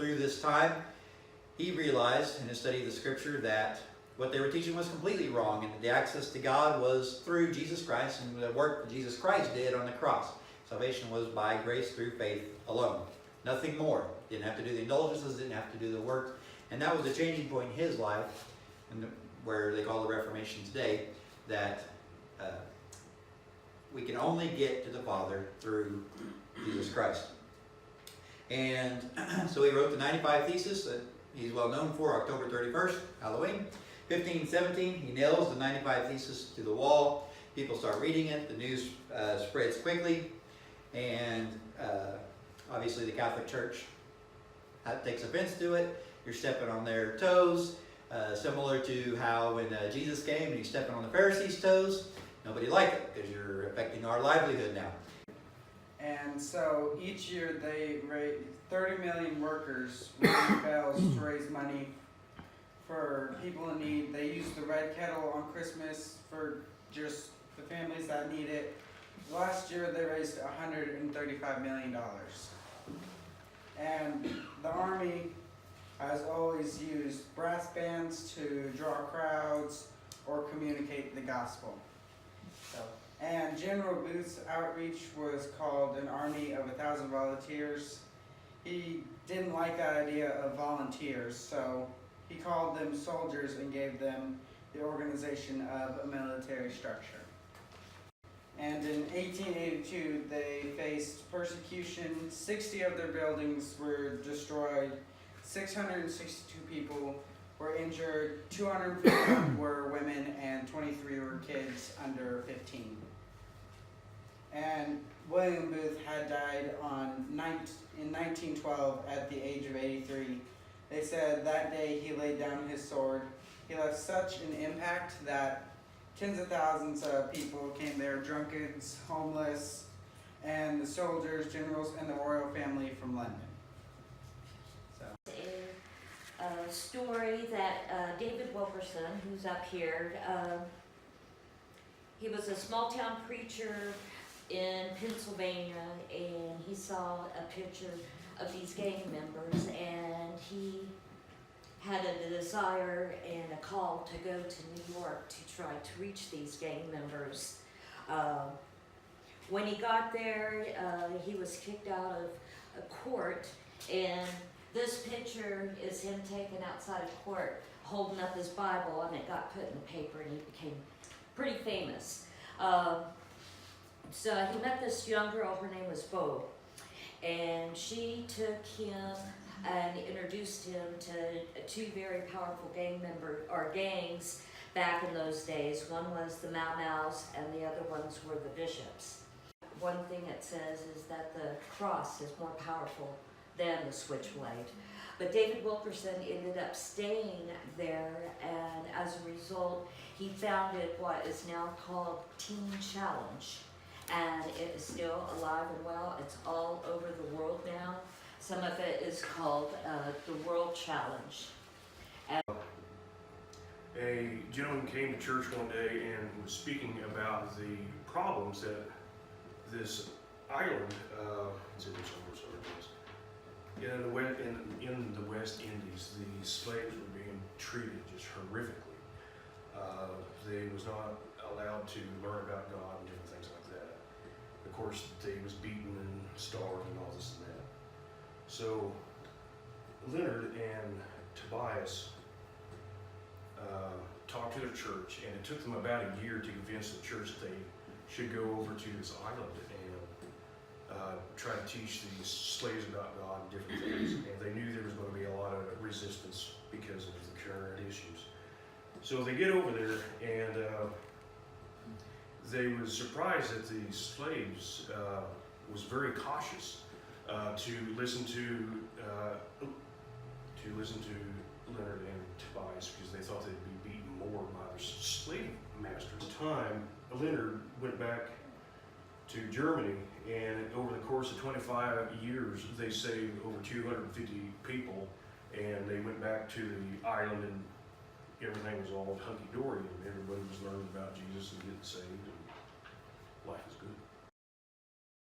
through this time, he realized in his study of the scripture that what they were teaching was completely wrong, and that the access to God was through Jesus Christ and the work that Jesus Christ did on the cross. Salvation was by grace through faith alone. Nothing more. Didn't have to do the indulgences, didn't have to do the work. And that was a changing point in his life, and where they call the Reformation today, that we can only get to the Father through Jesus Christ. And so he wrote the 95 Thesis that he's well known for, October 31st, Halloween. 1517, he nails the 95 Thesis to the wall. People start reading it. The news spreads quickly. And obviously the Catholic Church takes offense to it. You're stepping on their toes. Similar to how when Jesus came and he's stepping on the Pharisees' toes. Nobody liked it because you're affecting our livelihood now. And so each year they raise 30 million workers ring bells to raise money for people in need. They use the red kettle on Christmas for just the families that need it. Last year they raised $135 million. And the Army has always used brass bands to draw crowds or communicate the gospel. And General Booth's outreach was called an Army of 1,000 Volunteers. He didn't like the idea of volunteers, so he called them soldiers and gave them the organization of a military structure. And in 1882, they faced persecution. 60 of their buildings were destroyed. 662 people were injured. 251 were women, and 23 were kids under 15. And William Booth had died in 1912 at the age of 83. They said that day he laid down his sword. He left such an impact that tens of thousands of people came there, drunkards, homeless, and the soldiers, generals, and the royal family from London. A story that David Wilkerson, who's up here, he was a small town preacher in Pennsylvania, and he saw a picture of these gang members, and he had a desire and a call to go to New York to try to reach these gang members. When he got there, he was kicked out of a court, and this picture is him taken outside of court holding up his Bible, and it got put in the paper, and he became pretty famous. So he met this young girl, her name was Bo, and she took him and introduced him to two very powerful gangs back in those days. One was the Mau Mau's, and the other ones were the Bishops. One thing it says is that the cross is more powerful than the switchblade. But David Wilkerson ended up staying there, and as a result, he founded what is now called Teen Challenge. And it is still alive and well. It's all over the world now. Some of it is called the World Challenge. A gentleman came to church one day and was speaking about the problems that this island, in the West Indies, the slaves were being treated just horrifically. They was not allowed to learn about God and different things like that. Of course, they was beaten and starved and all this and that. So Leonard and Tobias talked to their church, and it took them about a year to convince the church that they should go over to this island and try to teach these slaves about God and different things. And they knew there was going to be a lot of resistance because of the current issues. So they get over there, and they was surprised that the slaves was very cautious to listen to Leonard and Tobias, because they thought they'd be beaten more by their slave masters. At the time, Leonard went back to Germany, and over the course of 25 years, they saved over 250 people, and they went back to the island, and everything was all hunky-dory, and everybody was learning about Jesus and getting saved, and life is good.